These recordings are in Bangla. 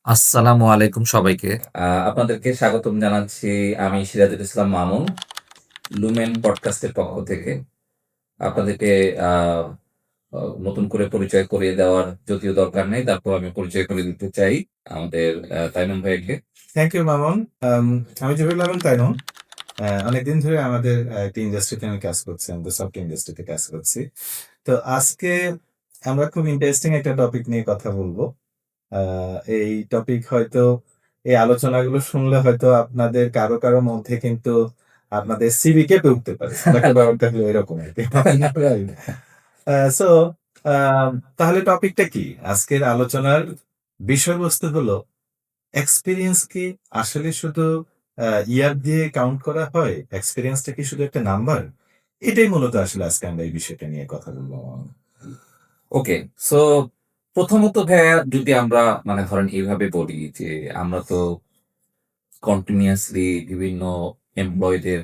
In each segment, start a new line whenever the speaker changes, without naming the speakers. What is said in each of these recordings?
আসসালামু আলাইকুম সবাইকে। আপনাদেরকে স্বাগতম জানাচ্ছি। আমি সিরাজুল ইসলাম মামুন, লুমেন পডকাস্টের পক্ষ থেকে। আপনাদেরকে আ অ নতুন করে পরিচয় করিয়ে দেওয়ার যদিও দরকার নেই, তারপর আমি পরিচয় করে দিতে চাই আমাদের তাইনুম ভাইকে।
Thank you Mamun. আম আমি জহিরুল আলম তাইনুম। অনেকদিন ধরে আমাদের একটি ইন্ডাস্ট্রিতে আমি কাজ করছি। আমাদের সফটওয়্যার ইন্ডাস্ট্রিতে কাজ করছি। তো আজকে আমরা খুব ইন্টারেস্টিং একটা টপিক নিয়ে কথা বলবো। আ এই টপিক হয়তো এই আলোচনাগুলো শুনলে হয়তো আপনাদের কারো মধ্যে কিন্তু আপনাদের সিভি কেঁপে উঠতে পারে। ব্যাপারটা হলো এরকম আরকি। রাইট। সো তাহলে টপিকটা কি? আজকের আলোচনার বিষয়বস্তু হলো এক্সপেরিয়েন্স কি আসলে শুধু ইয়ার দিয়ে কাউন্ট করা হয়? এক্সপেরিয়েন্সটা কি শুধু একটা নাম্বার? এটাই মূলত আসলে আজকে আমরা এই বিষয়টা নিয়ে কথা বলব।
ওকে। সো প্রথমত ভাইয়া যদি আমরা ধরেন এইভাবে বলি যে আমরা তো কন্টিনিউয়াসলি বিভিন্ন এমপ্লয়িদের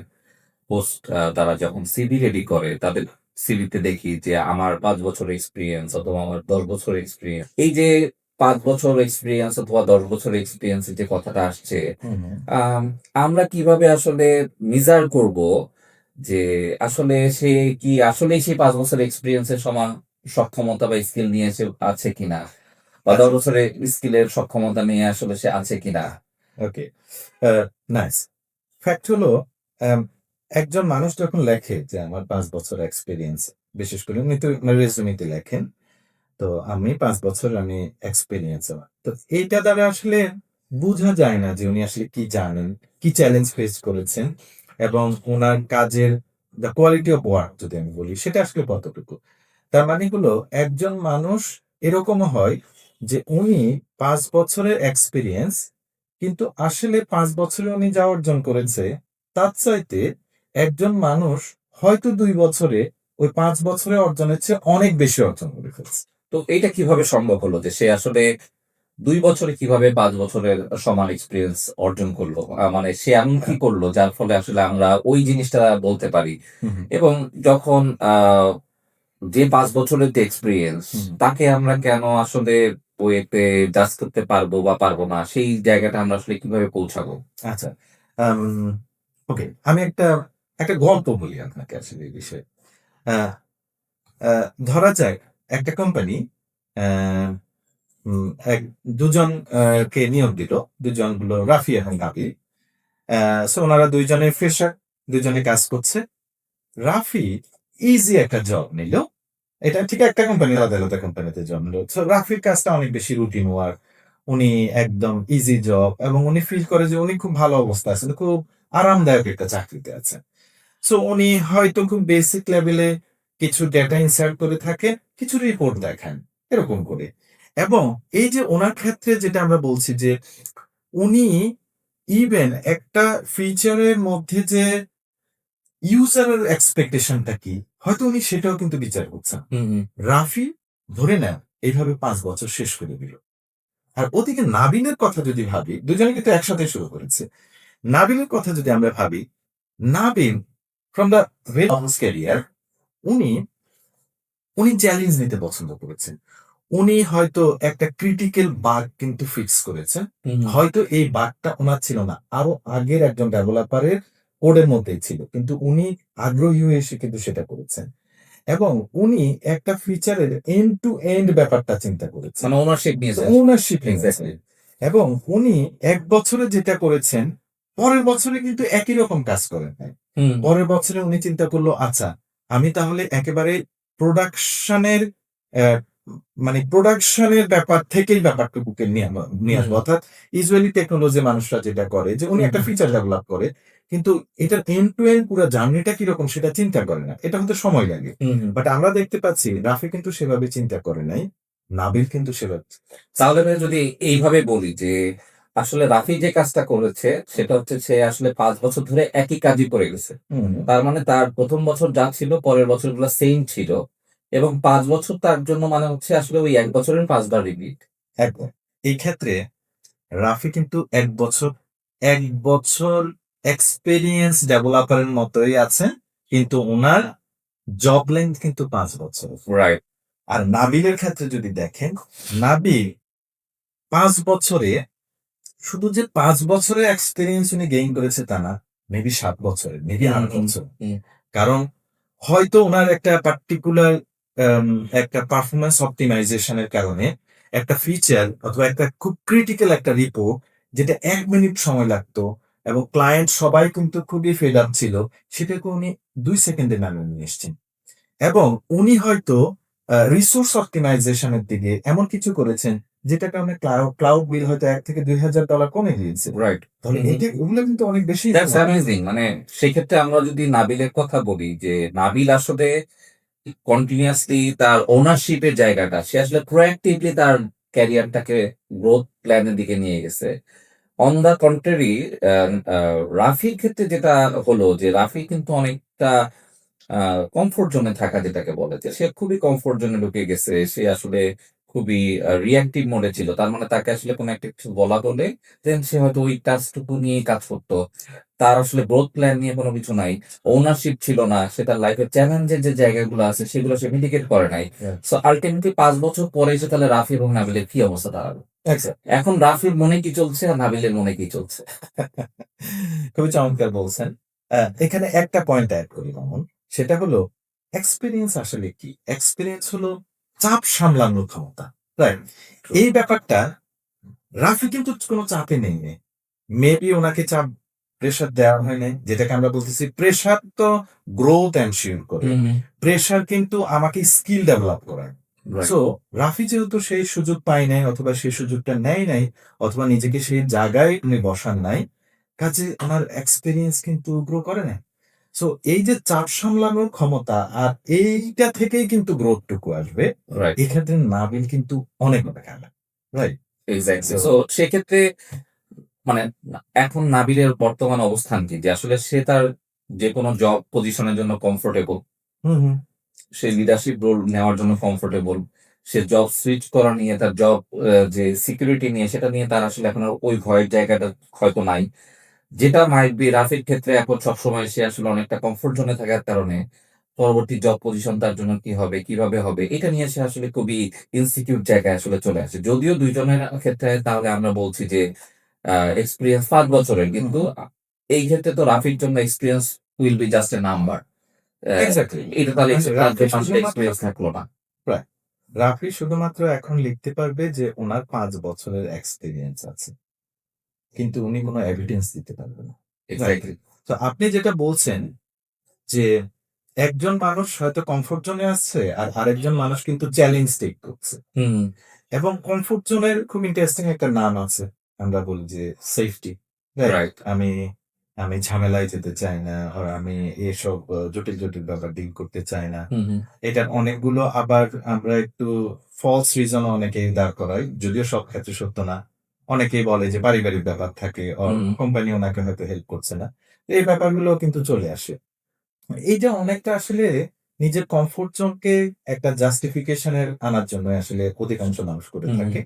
পোস্ট তারা যখন সিভি রেডি করে তাদের সিভিতে দেখি যে আমার ৫ বছরের এক্সপেরিয়েন্স অথবা আমার ১০ বছরের এক্সপেরিয়েন্স। এই যে ৫ বছর এক্সপেরিয়েন্স অথবা ১০ বছরের এক্সপেরিয়েন্স এর যে কথাটা আসছে,
হুম, হুম।
আম আমরা কিভাবে আসলে মেজার করব যে আসলে সে কি আসলেই সেই ৫ বছরের এক্সপেরিয়েন্স এর সমান সক্ষমতা বা স্কিল নিয়ে সে আছে কিনা? বা ১০
আচ্ছা,
বছরের স্কিলের সক্ষমতা নিয়ে আসলে সে আছে কিনা?
ওকে। A nice. ফ্যাক্ট হলো অ্যাম একজন মানুষ যখন লেখে যে আমার ৫ বছর এক্সপেরিয়েন্স, বিশেষ করে উনি তো উনার রেজুমেতে লেখেন। তো আমি ৫ বছর আমি এক্সপেরিয়েন্স আমার। তো এইটা দ্বারা আসলে বুঝা যায় না যে উনি আসলে কি জানেন, কি চ্যালেঞ্জ ফেস করেছেন এবং উনার কাজের দ্যা কোয়ালিটি অফ ওয়ার্ক যদি আমি বলি সেটা আসলে কতটুকু। তার মানে হলো একজন মানুষ এরকমও হয় যে উনি ৫ বছরের এক্সপেরিয়েন্স কিন্তু আসলে ৫ বছরে উনি যা অর্জন করেছে তার চাইতে একজন মানুষ হয়তো ২ বছরে ওই ৫ বছরের অর্জনের চেয়ে অনেক বেশি অর্জন করে ফেলছে।
তো এইটা কিভাবে সম্ভব হলো যে সে আসলে ২ বছরে কিভাবে ৫ বছরের সমান এক্সপেরিয়েন্স অর্জন করলো? সে এমন কি করলো যার ফলে আসলে আমরা ওই জিনিসটা বলতে পারি?
হুম, হুম,
এবং যখন যে ৫ বছরের যে এক্সপেরিয়েন্স
হুম।
তাকে আমরা কেন আসলে ওয়েতে জাজ করতে পারবো বা পারবো না সেই জায়গাটা আমরা আসলে কিভাবে পৌঁছাবো?
আচ্ছা। আম ওকে। আমি একটা গল্প বলি আপনাকে আসলে এই বিষয়ে। আ আ ধরা যাক একটা কোম্পানি অ্যা উম এক ২ জন কে নিয়োগ দিল। ২ জন হলো রাফি এবং নাবিল। সো উনারা ২ জনে ফ্রেশার, ২ জনে কাজ করছে। রাফি ইজি একটা জব নিল। এটা ঠিক একটা কোম্পানি আলাদা কোম্পানিতে জব নিল। সো রাফির কাজটা অনেক বেশি রুটিন ওয়ার্ক। উনি একদম ইজি জব এবং উনি ফিল করে যে উনি খুব ভালো অবস্থায় আছেন। খুব আরামদায়ক একটা চাকরিতে আছেন। সো উনি হয়তো খুব বেসিক লেভেলে কিছু ডেটা ইনসার্ট করে থাকেন, কিছু রিপোর্ট দেখান। এরকম করে। এবং এই যে উনার ক্ষেত্রে যেটা আমরা বলছি যে উনি ইভেন একটা ফিচারের মধ্যে যে ইউজারের এক্সপেকটেশনটা কি? হয়তো উনি সেটাও কিন্তু বিচার করছেন।
হুম, হুম।
রাফি ধরে নেন এইভাবে ৫ বছর শেষ করে দিল। আর ওদিকে নাবিলের কথা যদি ভাবি, দুজনে কিন্তু একসাথে শুরু করেছে। নাবিলের কথা যদি আমরা ভাবি, Nabil from the very long career উনি, উনি চ্যালেঞ্জ নিতে পছন্দ করেছেন। উনি হয়তো একটা ক্রিটিক্যাল বাগ কিন্তু ফিক্স করেছেন।
হুম, হুম।
হয়তো এই বাগটা উনার ছিল না। আরো আগের একজন ডেভেলপারের কোডের মধ্যেই ছিল। কিন্তু উনি আগ্রহী হয়ে এসে কিন্তু সেটা করেছেন। এবং উনি একটা ফিচারের এন্ড টু এন্ড ব্যাপারটা চিন্তা করেছেন।
ওনারশিপ নিয়েছে আসলে।
ওনারশিপ নিয়েছেন।
এক্সাক্টলি।
এবং উনি ১ বছরে যেটা করেছেন, পরের বছরে কিন্তু একই রকম কাজ করেন নাই।
হুম।
পরের বছরে উনি চিন্তা করল, আচ্ছা, আমি তাহলে একেবারে প্রোডাকশন এর অ্যা মানে প্রোডাকশন এর ব্যাপার থেকেই ব্যাপারটুকুকে নিয়ে
হুম,
আসবো।
হুম।
অর্থাৎ ইউজুয়ালি টেকনোলজি মানুষরা যেটা করে যে উনি
হুম,
একটা
হুম।
ফিচার ডেভেলপ করে। কিন্তু এটার এন্ড টু এন্ড পুরা জার্নিটা কিরকম সেটা চিন্তা করে না। এটা হতে সময় লাগে।
হুম, হুম।
বাট আমরা দেখতে পাচ্ছি রাফি কিন্তু সেভাবে চিন্তা করে নাই। নাবিল কিন্তু সেভাবে
তাহলে ভাই যদি এইভাবে বলি যে আসলে রাফি যে কাজটা করেছে সেটা হচ্ছে সে আসলে ৫ বছর ধরে একই কাজই করে গেছে।
হুম,
তার মানে তার ১ম বছর যা ছিল পরের বছরগুলো সেইম ছিল এবং ৫ বছর তার জন্য হচ্ছে আসলে ওই ১ বছরের ৫ বার রিপিট।
একদম। এই ক্ষেত্রে রাফি কিন্তু ১ বছর এক্সপেরিয়েন্স ডেভেলপারের মতোই আছেন। কিন্তু উনার জব লেংথ কিন্তু ৫ বছর।
রাইট।
আর নাবিলের ক্ষেত্রে যদি দেখেন, নাবিল ৫ বছরে শুধু যে 5 বছরের এক্সপিরিয়েন্স উনি গেইন করেছে তা না, মেবি 7 বছরের, মেবি 8 বছর।
হুম।
কারণ হয়তো ওনার একটা পার্টিকুলার একটা পারফরমেন্স অপটিমাইজেশনের কারণে একটা ফিচার অথবা একটা খুব ক্রিটিক্যাল একটা রিপোর্ট যেটা 1 মিনিট সময় লাগতো এবং ক্লায়েন্ট সবাই কিন্তু খুবই ফেড আপ ছিল, সেটাকে উনি 2 সেকেন্ডে নামিয়ে নিয়ে এসছেন। এবং উনি হয়তো রিসোর্স অপটিমাইজেশনের দিকে এমন কিছু করেছেন যেটা কারণে ক্লাউড বিল হয়তো $1,000 থেকে $2,000 কমে গিয়েছে।
রাইট।
তাহলে এটা ওগুলো কিন্তু অনেক বেশি
দ্যাটস অ্যামেজিং। মানে সেক্ষেত্রে আমরা যদি নাবিলের কথা বলি যে নাবিল আসলে কন্টিনিউয়াসলি তার ওনারশিপের জায়গাটা সে আসলে প্রোঅ্যাক্টিভলি তার ক্যারিয়ারটাকে গ্রোথ প্ল্যানের দিকে নিয়ে গেছে। অন দ্য কন্ট্রারি রাফির ক্ষেত্রে যেটা হলো যে রাফি কিন্তু অনেকটা কমফোর্ট জোনে থাকা যেটাকে বলে যে সে খুবই কমফোর্ট জোনে ঢুকে গেছে। সে আসলে খুবই রিঅ্যাক্টিভ মোডে ছিল। তার মানে তাকে আসলে কোনো একটা কিছু বলা হলে দেন সে হয়তো ওই টাস্কটুকু নিয়েই কাজ করতো। তার আসলে গ্রোথ প্ল্যান নিয়ে কোনো কিছু নাই। ওনারশিপ ছিল না। সে তার লাইফের চ্যালেঞ্জের যে জায়গাগুলো আছে সেগুলো সে মিটিগেট করে নাই। সো আল্টিমেটলি ৫ বছর পরে এসে তাহলে রাফি এবং নাবিলের কি অবস্থা দাঁড়াবে? এখন রাফির মনে কি চলছে আর নাবিলের মনে কি চলছে?
খুবই চমৎকার বলছেন। এখানে একটা পয়েন্ট এড করি মামুন। সেটা হলো এক্সপেরিয়েন্স আসলে কি? এক্সপেরিয়েন্স হলো চাপ সামলানোর ক্ষমতা। রাইট? এই ব্যাপারটা রাফি কিন্তু কোনো চাপে নেই। মেবি ওনাকে চাপ প্রেশার দেওয়া হয় নাই। যেটাকে আমরা বলতেছি প্রেশার তো গ্রোথ এনশিওর করে।
হুম, হুম।
প্রেশার কিন্তু আমাকে স্কিল ডেভেলপ করায়।
রাইট।
সো রাফি যেহেতু সেই সুযোগ পায় নাই অথবা সেই সুযোগটা নেয় নাই অথবা নিজেকে সেই জায়গায় উনি বসান নাই, কাজে ওনার এক্সপেরিয়েন্স কিন্তু গ্রো করে নাই। সো এই যে চাপ সামলানোর ক্ষমতা আর এইটা থেকেই কিন্তু গ্রোথটুকু আসবে।
রাইট।
এক্ষেত্রে নাবিল কিন্তু অনেক খেলা। রাইট?
এক্সাক্টলি।
সো
সো সেক্ষেত্রে মানে এখন নাবিলের বর্তমান অবস্থান কি? যে আসলে সে তার যেকোনো জব পজিশনের জন্য কমফোর্টেবল।
হুম, হুম।
সে লিডারশিপ রোল নেওয়ার জন্য কমফোর্টেবল। সে জব সুইচ করা নিয়ে তার জব যে সিকিউরিটি নিয়ে সেটা নিয়ে তার আসলে এখন আর ওই ভয়ের জায়গাটা হয়তো নাই। যেটা মাইট বি রাফির ক্ষেত্রে এখন সবসময় সে আসলে অনেকটা কমফোর্ট জোনে থাকার কারণে পরবর্তী জব পজিশন তার জন্য কি হবে, কিভাবে হবে এটা নিয়ে সে আসলে খুবই ইনসিকিউর জায়গায় আসলে চলে আসে। যদিও ২ জনের ক্ষেত্রে তাহলে আমরা বলছি যে এক্সপেরিয়েন্স ৫ বছরের। কিন্তু এই ক্ষেত্রে তো রাফির জন্য experience will be just a number.
Exactly.
এটা তাহলে
মানে
তার
রাফি
যে মাসের
শুধুমাত্র
এক্সপেরিয়েন্স থাকলো না।
রাইট। রাফি শুধুমাত্র এখন লিখতে পারবে যে উনার ৫ বছরের এক্সপেরিয়েন্স আছে। কিন্তু উনি কোনো এভিডেন্স দিতে পারবে না। রাইট?
এক্সাক্টলি।
তো আপনি যেটা বলছেন যে একজন মানুষ হয়তো কমফোর্ট জোনে আছে আর আরেকজন মানুষ কিন্তু চ্যালেঞ্জ টেক করছে।
হুম,
এবং কমফোর্ট জোনের খুব ইন্টারেস্টিং একটা নাম আছে। আমরা বলি যে সেফটি। রাইট?
রাইট।
আমি আমি ঝামেলায় যেতে চাই না। আর আমি এসব জটিল ব্যাপার ডিল করতে চাই না।
হুম, হুম,
এটার অনেকগুলো আবার আমরা একটু ফলস রিজন অনেকেই দাঁড় করাই। যদিও সব ক্ষেত্রে সত্য না। অনেকেই বলে যে পারিবারিক ব্যাপার থাকে অর
হুম,
কোম্পানি ওনাকে হয়তো হেল্প করছে না। এই ব্যাপারগুলো কিন্তু চলে আসে। এইটা অনেকটা আসলে নিজের কমফোর্ট জোনকে একটা জাস্টিফিকেশন এর আনার জন্য আসলে অধিকাংশ মানুষ করে
হুম, হুম।
থাকে।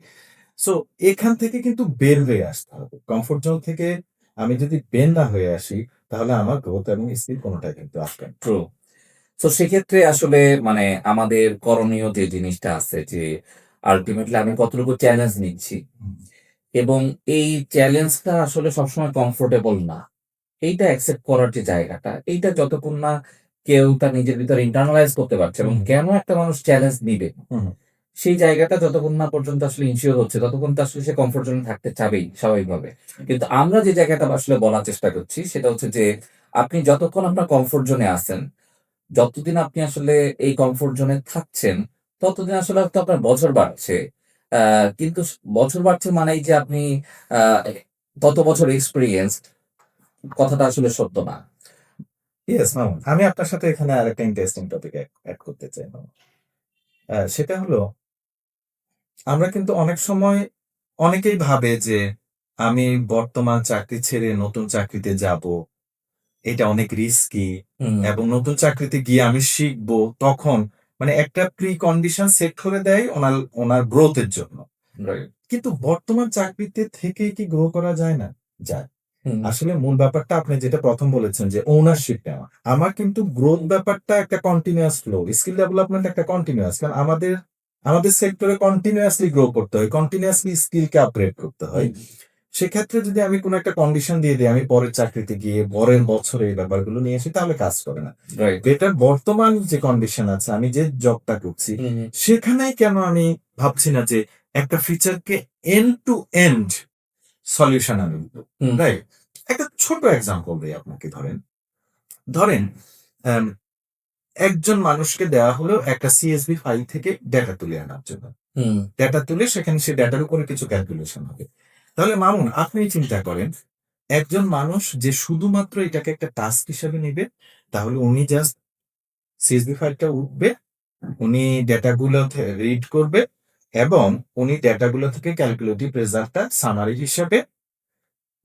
সো এখান থেকে কিন্তু বের হয়ে আসতে হবে। কমফোর্ট জোন থেকে আমি যদি বের না হয়ে আসি তাহলে আমার গ্রোথ এবং স্কিল কোনটাই কিন্তু আসবে না।
ট্রু। তো সেক্ষেত্রে আসলে মানে আমাদের করণীয় যে জিনিসটা আছে যে আল্টিমেটলি আমি কতটুকু চ্যালেঞ্জ নিচ্ছি
হুম,
এবং এই চ্যালেঞ্জটা আসলে সবসময় কমফোর্টেবল না। এইটা অ্যাকসেপ্ট করার যে জায়গাটা, এইটা যতক্ষণ না কেউ তার নিজের ভিতরে ইন্টারনালাইজ করতে পারছে এবং
হুম,
কেন একটা মানুষ চ্যালেঞ্জ নিবে,
হুম,
সেই জায়গাটা যতক্ষণ না পর্যন্ত আসলে ইনসিওর হচ্ছে, ততক্ষণ তো আসলে সে কমফোর্ট জোনে থাকতে চাবেই স্বাভাবিকভাবে। কিন্তু আমরা যে জায়গাটা আসলে বলার চেষ্টা করছি সেটা হচ্ছে যে, আপনি যতক্ষণ আপনার কমফোর্ট জোনে আছেন, যতদিন আপনি আসলে এই কমফোর্ট জোনে থাকছেন, ততদিন আসলে হয়তো আপনার বছর বাড়ছে। আ কিন্তু বছর বাড়ছে মানেই যে আপনি আ তত বছর এক্সপেরিয়েন্সড কথাটা আসলে সত্য না।
ইয়েস মামুন। আমি আপনার সাথে এখানে আরেকটা ইন্টারেস্টিং টপিক এড করতে চাই মামুন। সেটা হলো আমরা কিন্তু অনেক সময় অনেকেই ভাবে যে আমি বর্তমান চাকরি ছেড়ে নতুন চাকরিতে যাব। এটা অনেক রিস্কি
হুম,
এবং নতুন চাকরিতে গিয়ে আমি শিখবো তখন মানে একটা প্রি কন্ডিশন সেট করে দেয় ওনার গ্রোথ এর জন্য।
রাইট।
কিন্তু বর্তমান চাকরিতে থেকেই কি গ্রো করা যায় না? যায়।
হুম,
আসলে মূল ব্যাপারটা আপনি যেটা ১ম বলেছেন যে ওনারশিপ নেওয়া। আমার কিন্তু গ্রোথ ব্যাপারটা একটা কন্টিনিউয়াস ফ্লো। স্কিল ডেভেলপমেন্ট একটা কন্টিনিউয়াস। কারণ আমাদের সেক্টরে কন্টিনিউয়াসলি গ্রো করতে হয়। কন্টিনিউয়াসলি স্কিলকে আপগ্রেড করতে হয়।
হুম,
সেক্ষেত্রে যদি আমি কোনো একটা কন্ডিশন দিয়ে দিই, আমি পরের চাকরিতে গিয়ে পরের বছরে এই ব্যাপারগুলো নিয়ে আসি, তাহলে কাজ করে না।
রাইট।
বেটার বর্তমান যে কন্ডিশন আছে, আমি যে জবটা করছি, সেখানেই কেন আমি ভাবছি না যে একটা ফিচারকে এন্ড টু এন্ড সলিউশন আমি দিব,
হুম,
রাইট? একটা ছোট এক্সাম্পল দিই আপনাকে। ধরেন ধরেন আম, একজন মানুষকে দেওয়া হলো একটা সিএসভি ফাইল থেকে ডেটা তুলে আনার জন্য।
হুম,
ডেটা তুলে সেখানে সে ডেটার উপরে কিছু ক্যালকুলেশন হবে। তাহলে মামুন, আপনি চিন্তা করেন, একজন মানুষ যে শুধুমাত্র এটাকে একটা টাস্ক হিসেবে নেবে, তাহলে উনি জাস্ট সিএসভি ফাইলটা উঠবে, উনি ডেটাগুলো রিড করবে, এবং উনি ডেটাগুলো থেকে ক্যালকুলেটিভ রেজাল্টটা সামারি হিসেবে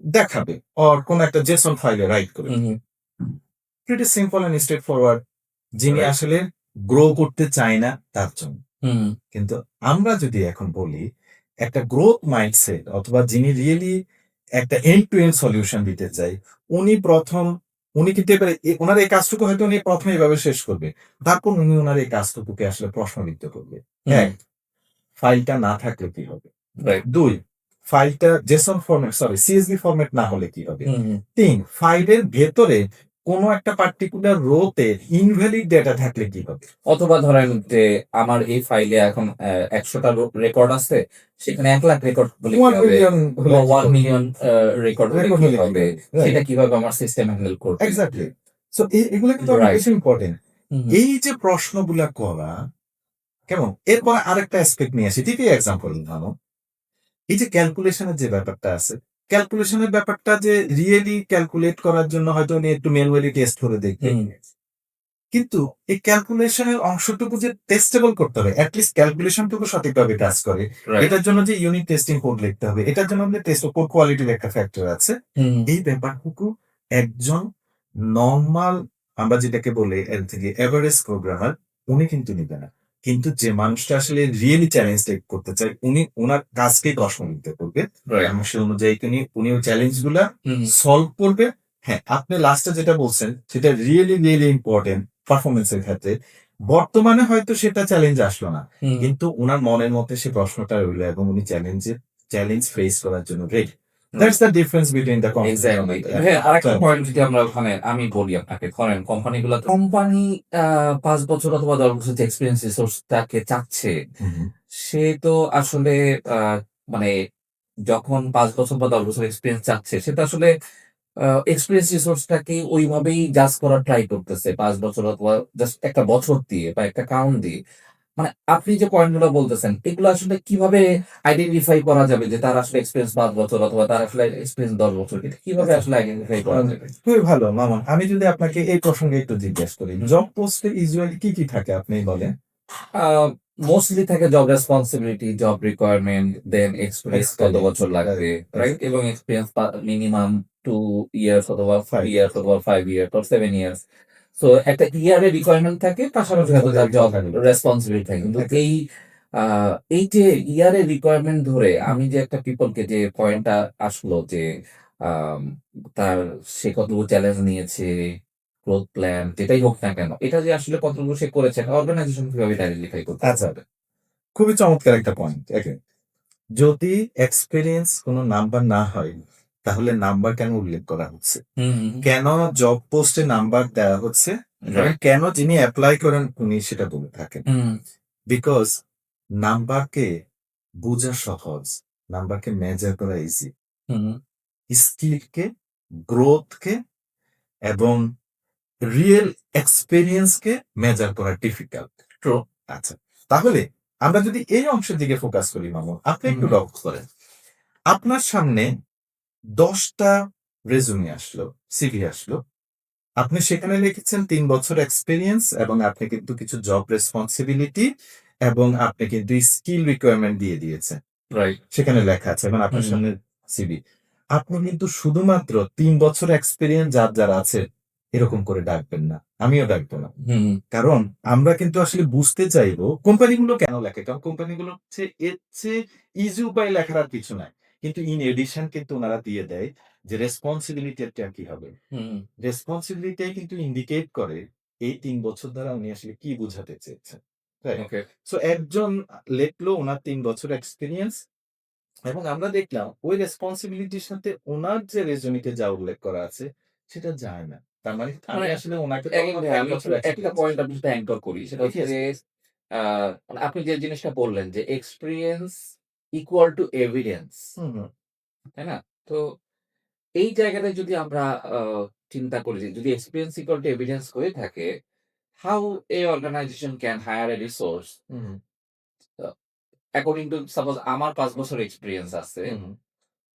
দেখাবে, অর কোন একটা জেসন ফাইলে রাইট করে।
Hmm,
pretty simple and straightforward, যিনি
রাইট।
আসলে গ্রো করতে চায় না তার জন্য।
হুম,
কিন্তু আমরা যদি এখন বলি একটা গ্রোথ মাইন্ডসেট, অথবা যিনি রিয়েলি একটা এন্ড টু এন্ড সলিউশন দিতে চাই, উনি প্রথম, উনি কিন্তু এবারে ওনার এই কাজটুকু হয়তো উনি প্রথমে এভাবে শেষ করবে, তারপর উনি ওনার এই কাজটুকুকে আসলে প্রশ্নবিদ্ধ করবে।
হুম,
এক, ফাইলটা না থাকলে কি হবে?
রাইট।
দুই, ফাইলটা Jason format, sorry CSV format না হলে কি হবে?
হুম,
তিন, ফাইলের ভেতরে কোনো একটা পার্টিকুলার রোতে ইনভ্যালিড ডেটা থাকলে কি হবে?
অথবা ধরেন যে আমার এই ফাইলে এখন 100টা রেকর্ড আছে, সেখানে 1 লাখ রেকর্ড হলে কি
1
হবে?
মিলিয়ন হলে কি
1
হবে?
মিলিয়ন রেকর্ড হলে
রেকর্ড
কি
হলে কি
হবে?
হবে? রাইট,
সেটা কিভাবে আমার সিস্টেম হ্যান্ডেল করবে?
এক্সাক্টলি। সো এগুলো কিন্তু অনেক
রাইট।
বেশি ইম্পর্টেন্ট।
হুম,
এই যে প্রশ্নগুলা করা, কেমন? এরপর আরেকটা অ্যাসপেক্ট নিয়ে আসি। তৃতীয় এক্সাম্পল ধরো, এই যে ক্যালকুলেশনের যে ব্যাপারটা আছে, ক্যালকুলেশনের ব্যাপারটা যে রিয়েলি ক্যালকুলেট করার জন্য হয়তো উনি একটু ম্যানুয়ালি টেস্ট করে দেখবে।
হুম,
কিন্তু এই ক্যালকুলেশনের অংশটুকু যে টেস্টেবল করতে হবে, অ্যাটলিস্ট ক্যালকুলেশনটুকু সঠিকভাবে কাজ করে,
রাইট।
এটার জন্য যে ইউনিট টেস্টিং কোড লিখতে হবে, এটার জন্য আমাদের টেস্ট কোড কোয়ালিটির একটা ফ্যাক্টর আছে।
হুম,
এই ব্যাপারটুকু একজন নরমাল, আমরা যেটাকে বলি এর থেকে এভারেজ প্রোগ্রামার, উনি কিন্তু নিবে না। কিন্তু যে মানুষটা আসলে রিয়েলি চ্যালেঞ্জ টেক করতে চায়, উনি ওনার কাজকেই প্রশ্নবিদ্ধ করবে,
রাইট।
এবং সে অনুযায়ী উনি ওই চ্যালেঞ্জ গুলা
হুম,
সলভ করবে। হ্যাঁ, আপনি লাস্টে যেটা বলছেন সেটা রিয়েলি রিয়েলি ইম্পর্টেন্ট পারফরমেন্সের ক্ষেত্রে। বর্তমানে হয়তো সেটা চ্যালেঞ্জ আসলো না,
হুম,
কিন্তু উনার মনের মধ্যে সে প্রশ্নটা রইলো, এবং উনি চ্যালেঞ্জ ফেস করার জন্য ready.
Right.
That's the difference between the
exactly. হ্যাঁ, আরেকটা পয়েন্ট যদি আমরা ওখানে আমি বলি আপনাকে, ধরেন কোম্পানি ৫ বছর অথবা ১০ বছর যে এক্সপেরিয়েন্স রিসোর্সটাকে চাচ্ছে, সে তো আসলে আ মানে যখন ৫ বছর বা ১০ বছর এক্সপেরিয়েন্স চাচ্ছে, সে তো আসলে এক্সপেরিয়েন্স রিসোর্সটাকে ওইভাবেই জাজ করার ট্রাই করতেছে। ৫ বছর অথবা জাস্ট একটা বছর দিয়ে বা একটা কাউন্ট দিয়ে। মানে আপনি যে পয়েন্ট গুলো বলতেছেন, এগুলো আসলে কিভাবে আইডেন্টিফাই করা যাবে যে তার আসলে এক্সপেরিয়েন্স ৫ বছর অথবা তার আসলে এক্সপেরিয়েন্স ১০ বছর। এটা কিভাবে আসলে আইডেন্টিফাই করা যাবে?
খুবই ভালো মামুন। আমি যদি আপনাকে এই প্রসঙ্গে একটু জিজ্ঞেস করি,
হুম।
জব পোস্টে ইউজুয়ালি কি কি থাকে আপনি বলেন?
আ মোস্টলি থাকে জব রেসপনসিবিলিটি, জব রিকোয়ারমেন্ট, দেন এক্সপেরিয়েন্স কত বছর
এক্সপেরিয়েন্স,
লাগবে, রাইট? এবং এক্সপেরিয়েন্স মিনিমাম 2 ইয়ার্স অথবা 4
ফাইভ
ইয়ার্স অথবা 5 ইয়ার্স অর 7 ইয়ার্স। সো একটা ইয়ারের রিকোয়ারমেন্ট থাকে, পাশাপাশি হয়তো তার জব রেসপনসিবিলিটি থাকে। কিন্তু আ এই যে ইয়ারের রিকোয়ারমেন্ট ধরে আমি যে একটা পিপলকে যে পয়েন্টটা আসলো যে আম তার সে কতটুকু চ্যালেঞ্জ নিয়েছে, গ্রোথ প্ল্যান যেটাই হোক না কেন, এটা যে আসলে কতটুকু সে করেছে, অর্গানাইজেশন কিভাবে এটা আইডেন্টিফাই করতে
আচ্ছা,
পারবে?
খুবই চমৎকার একটা পয়েন্ট। যদি এক্সপেরিয়েন্স কোনো নাম্বার না হয়, তাহলে নাম্বার কেন উল্লেখ করা হচ্ছে?
হুম, হুম,
কেন জব পোস্টে নাম্বার দেওয়া হচ্ছে? এবং
রাইট।
কেন যিনি এপ্লাই করেন উনি সেটা বলে থাকেন?
হুম,
বিকজ নাম্বারকে বোঝা সহজ, নাম্বারকে মেজার করা ইজি।
হুম,
স্কিলকে, গ্রোথকে এবং রিয়েল এক্সপেরিয়েন্সকে মেজার করা ডিফিকাল্ট।
ট্রু।
আচ্ছা, তাহলে আমরা যদি এই অংশের দিকে ফোকাস করি মামুন, আপনি
হুম,
একটু
হুম,
লক্ষ্য করেন, আপনার সামনে ১০টা রেজুমে আসলো, সিভি আসলো। আপনি সেখানে লিখেছেন ৩ বছর এক্সপেরিয়েন্স, এবং আপনি কিন্তু কিছু জব রেসপন্সিবিলিটি এবং আপনি কিন্তু স্কিল রিকোয়ারমেন্ট দিয়ে দিয়েছেন।
রাইট।
সেখানে লেখা আছে, এবং আপনার
হুম,
সামনে সিভি। আপনি কিন্তু শুধুমাত্র ৩ বছর এক্সপেরিয়েন্স যার আছে এরকম করে ডাকবেন না। আমিও ডাকবো না।
হুম,
কারণ আমরা কিন্তু আসলে বুঝতে চাইবো কোম্পানিগুলো কেন লেখে। কারণ কোম্পানিগুলো হচ্ছে এর চেয়ে ইজি উপায়ে লেখার আর কিছু নাই। কিন্তু ইন এডিশন কিন্তু উনারা দিয়ে দেয় যে রেসপন্সিবিলিটিটা কি হবে।
হুম,
রেসপন্সিবিলিটাই কিন্তু ইন্ডিকেট করে এই ৩ বছর দ্বারা উনি আসলে কি বুঝাতে চেয়েছেন। রাইট?
ওকে।
সো একজন লেখলো উনার ৩ বছর এক্সপেরিয়েন্স, এবং আমরা দেখলাম ওই রেসপন্সিবিলিটির সাথে উনার যে রেজুমেতে যা উল্লেখ করা আছে সেটা যায় না। তার মানে আমি
মানে
আসলে উনাকে
এগেইন
তখন
ভাই
১
আমি একটু
বছর
একটা
এক্সপেরিয়েন্স
পয়েন্ট আপনার সাথে অ্যাঙ্কর করি। সেটা হচ্ছে
ইয়েস,
যে আ মানে আপনি যে জিনিসটা বললেন যে এক্সপেরিয়েন্স ইকুয়াল টু এভিডেন্স।
হুম, হুম।
তাই না? তো এই জায়গাটায় যদি আমরা আ চিন্তা করি যে যদি এক্সপেরিয়েন্স ইকুয়াল টু এভিডেন্স হয়ে থাকে, how a organization can hire a resource
hmm,
uh according to suppose আমার ৫ বছর এক্সপেরিয়েন্স আছে।
হুম, হুম।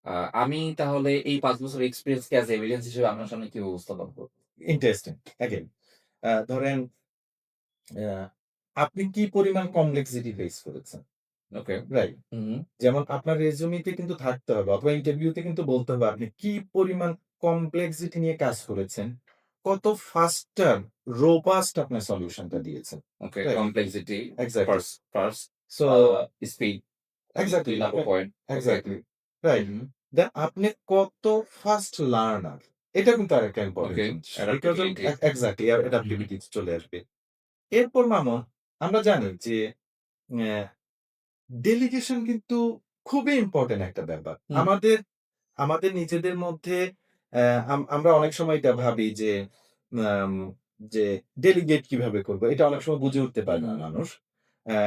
আ আমি তাহলে এই ৫ বছরের এক্সপেরিয়েন্স কে অ্যাজ এভিডেন্স হিসেবে আপনার সামনে কিভাবে উপস্থাপন করব?
ইন্টারেস্টিং। অ্যাগেইন ধরেন আ আপনি কি পরিমাণ কমপ্লেক্সিটি ফেস করেছেন?
ওকে।
রাইট?
হুম,
যেমন আপনার রেজুমেতে কিন্তু থাকতে হবে অথবা ইন্টারভিউতে কিন্তু বলতে হবে আপনি কি পরিমাণ কমপ্লেক্সিটি নিয়ে কাজ করেছেন, কত ফাস্টার রোবাস্ট আপনার সলিউশনটা দিয়েছেন।
Okay.
Right?
Complexity
exactly.
First
so
uh speed ২
exactly,
number point. Okay.
Exactly.
হু,
রাইট।
হু।
দেন আপনি কত ফাস্ট লার্নার। এটা কিন্তু আরেকটা ইম্পোর্টেন্ট
ওকে।
জিনিস। Because of
adaptability.
Exactly
who, who.
Adaptivity চলে আসবে। এরপর মামুন আমরা জানি যে অ্যা ডেলিগেশন কিন্তু খুবই ইম্পোর্টেন্ট একটা ব্যাপার।
হুম,
আমাদের আমাদের নিজেদের মধ্যে আমরা অনেক সময় এটা ভাবি যে আম যে ডেলিগেট কিভাবে করব? এটা অনেক সময় বুঝে উঠতে পারে না
হুম,
মানুষ।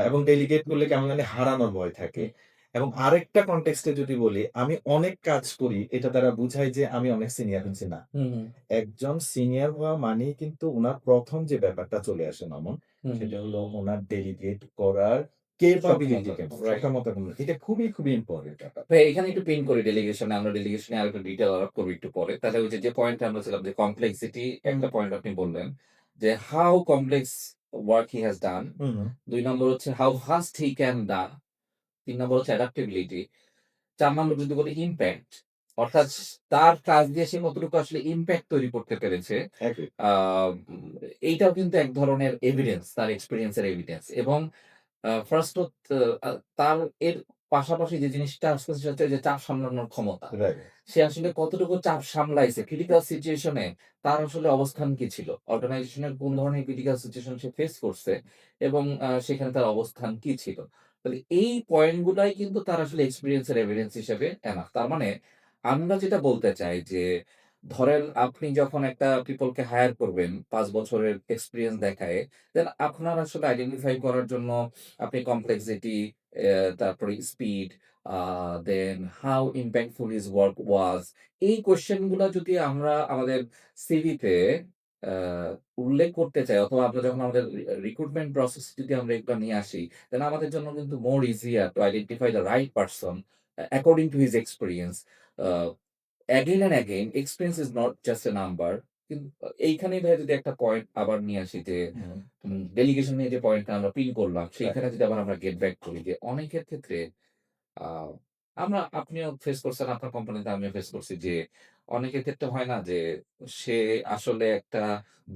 এবং ডেলিগেট করলে কেমন জানি হারানোর ভয় থাকে।
হুম,
এবং আরেকটা কনটেক্সট এ যদি বলি, আমি অনেক কাজ করি এটা দ্বারা বুঝায় যে আমি অনেক সিনিয়র হচ্ছি না।
হুম, হুম,
একজন সিনিয়র হওয়া মানেই কিন্তু উনার ১ম যে ব্যাপারটা চলে আসে মামুন,
হুম।
সেটা হলো উনার ডেলিগেট করার ক্যাপাবিলিটি
সক্ষমতা।
কেমন?
রাইট।
সক্ষমতা কেমন? এটা খুবই, খুবই ইম্পোর্টেন্ট ব্যাপার।
ভাই এখানে একটু পিন করি ডেলিগেশন এ। আমরা ডেলিগেশন এ আরেকটু ডিটেইল আলাপ করব একটু পরে। তাহলে ওই যে পয়েন্টে আমরা ছিলাম যে কমপ্লেক্সিটি
হুম,
একটা পয়েন্ট আপনি বললেন। যে how complex work he has done.
Hmm, hmm,
২ number হচ্ছে how fast he can done. ৩ number হচ্ছে অ্যাডাপ্টেবিলিটি। ৪ নম্বর যদি বলি ইমপ্যাক্ট। অর্থাৎ তার কাজ দিয়ে সে কতটুকু আসলে ইমপ্যাক্ট তৈরি করতে পেরেছে।
এগ্রি।
আ উম এইটাও কিন্তু এক ধরনের এভিডেন্স, তার এক্সপেরিয়েন্স এর এভিডেন্স। এবং ফার্স্ট হত আ তার এর পাশাপাশি যে জিনিসটা আসছে সেটা হচ্ছে যে চাপ সামলানোর ক্ষমতা।
রাইট।
সে আসলে কতটুকু চাপ সামলাইছে, ক্রিটিক্যাল সিচুয়েশন এ তার আসলে অবস্থান কি ছিল? অর্গানাইজেশন এর কোন ধরনের ক্রিটিক্যাল সিচুয়েশন সে ফেস করছে এবং সেখানে তার অবস্থান কি ছিল? তাহলে এই পয়েন্ট গুলাই কিন্তু তার আসলে এক্সপেরিয়েন্স এর এভিডেন্স হিসেবে এনাফ। তার মানে আমরা যেটা বলতে চাই যে ধরেন আপনি যখন একটা পিপল কে হায়ার করবেন ৫ বছরের এক্সপেরিয়েন্স দেখায়ে, দেন আপনার আসলে আইডেন্টিফাই করার জন্য আপনি কমপ্লেক্সিটি, তারপরে speed, uh then how impactful his work was. এই কোয়েশ্চেন গুলা যদি আমরা আমাদের সিভিতে আ উল্লেখ করতে চাই অথবা আমরা যখন আমাদের রিক্রুটমেন্ট প্রসেস যদি আমরা এগুলা নিয়ে আসি, দেন আমাদের জন্য কিন্তু মোর easier to identify the right person according to his experience. A again and again experience is not just a number. কিন্তু এইখানেই ভাই যদি একটা পয়েন্ট আবার নিয়ে আসি যে
হুম,
ডেলিগেশন নিয়ে যে পয়েন্টটা আমরা পিন করলাম,
রাইট।
সেইখানে যদি আবার আমরা গেট ব্যাক করি যে অনেকের ক্ষেত্রে আ আপনিও ফেস করছেন, আপনার কোম্পানিতে আমিও ফেস করছি যে অনেকের ক্ষেত্রে হয় না যে সে আসলে একটা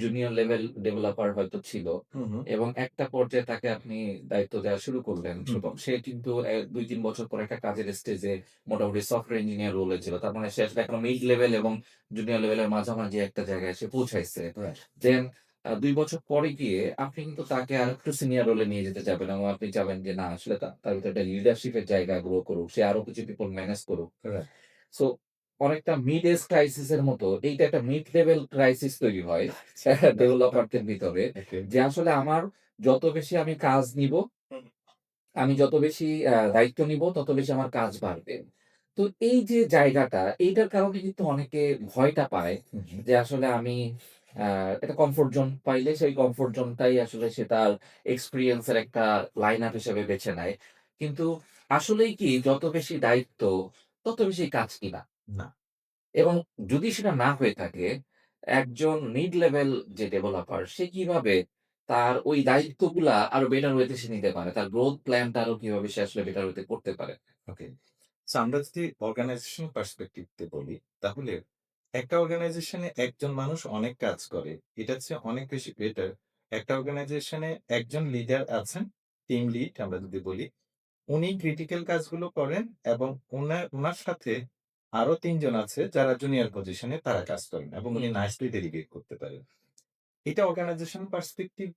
জুনিয়র লেভেল ডেভেলপার হয়তো ছিল
হুম, হুম,
এবং একটা পর্যায়ে তাকে আপনি দায়িত্ব দেওয়া শুরু করলেন।
হুম,
এবং সে কিন্তু ২-৩ বছর পরে একটা কাজের স্টেজে মোটামুটি সফটওয়্যার ইঞ্জিনিয়ার রোলে ছিল। তার মানে সে আসলে এখন মিড লেভেল এবং জুনিয়র লেভেলের মাঝামাঝি একটা জায়গায় এসে পৌঁছাইছে।
রাইট।
দেন ২ বছর পরে গিয়ে আপনি কিন্তু তাকে আরেকটু সিনিয়র রোলে নিয়ে যেতে চাবেন এবং আপনি চাবেন যে না আসলে তার ভিতরে একটা লিডারশিপ এর জায়গা গ্রো করুক। সে আরো কিছু পিপল ম্যানেজ করুক।
রাইট।
সো অনেকটা মিড এজ ক্রাইসিস এর মতো এইটা একটা মিড লেভেল ক্রাইসিস তৈরি হয় ডেভেলপারদের ভিতরে।
ওকে।
যে আসলে আমার যত বেশি আমি কাজ নিব,
হুম,
আমি যত বেশি দায়িত্ব নিব তত বেশি আমার কাজ বাড়বে। তো এই যে জায়গাটা এইটার কারণে কিন্তু অনেকে ভয়টা পায়
হুম, হুম,
যে আসলে আমি আ একটা কমফোর্ট জোন পাইলে সেই কমফোর্ট জোনটাই আসলে সে তার এক্সপেরিয়েন্স এর একটা লাইন আপ হিসেবে বেছে নেয়। কিন্তু আসলেই কি যত বেশি দায়িত্ব তত বেশি কাজ কিনা?
না।
এবং যদি সেটা না হয়ে থাকে, একজন মিড লেভেল যে ডেভেলপার সে কিভাবে তার ওই দায়িত্বগুলা আরো বেটার ওয়েতে সে নিতে পারে? তার গ্রোথ প্ল্যানটা আরো কিভাবে সে আসলে বেটার ওয়েতে করতে পারে?
ওকে। সো আমরা যদি অর্গানাইজেশন পার্সপেক্টিভ তে বলি, তাহলে একটা অর্গানাইজেশনে একজন মানুষ অনেক কাজ করে। এটার চেয়ে অনেক বেশি বেটার একটা অর্গানাইজেশনে একজন লিডার আছেন, টিম লিড আমরা যদি বলি। উনি ক্রিটিক্যাল কাজগুলো করেন এবং উনার সাথে আরো ৩ জন আছে যারা জুনিয়র পজিশনে তারা কাজ করেন এবং উনি
হুম,
নাইসলি ডেলিগেট করতে পারেন। এটা অর্গানাইজেশন পার্সপেক্টিভ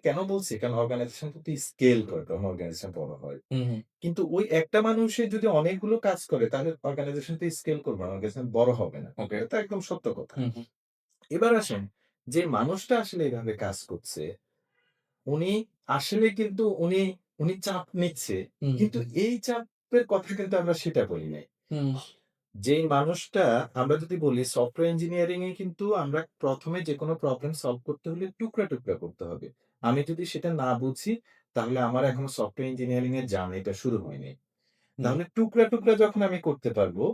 কেন বলছি? কারণ অর্গানাইজেশন কিন্তু স্কেল করে তখন অর্গানাইজেশন বড় হয়।
হুম, হুম।
কিন্তু ওই একটা মানুষে যদি অনেকগুলো কাজ করে তাহলে অর্গানাইজেশন তো স্কেল করবে না, অর্গানাইজেশন বড় হবে না।
ওকে।
এটা তো একদম সত্য কথা।
হুম, হুম,
এবার আসেন যে মানুষটা আসলে এভাবে কাজ করছে, উনি আসলে কিন্তু উনি চাপ নিচ্ছে।
হুম,
কিন্তু এই চাপের কথা কিন্তু আমরা সেটা বলি নাই।
হুম,
যেই মানুষটা আমরা যদি বলি সফটওয়্যার ইঞ্জিনিয়ারিং এ কিন্তু আমরা ১ম এ যেকোনো প্রবলেম সলভ করতে হলে টুকরা, টুকরা করতে হবে। আমি যদি সেটা না বুঝি তাহলে আমার এখনো সফটওয়্যার ইঞ্জিনিয়ারিং এর জার্নিটা শুরু হয়নি।
হুম।
তাহলে টুকরা, টুকরা যখন আমি করতে পারবো,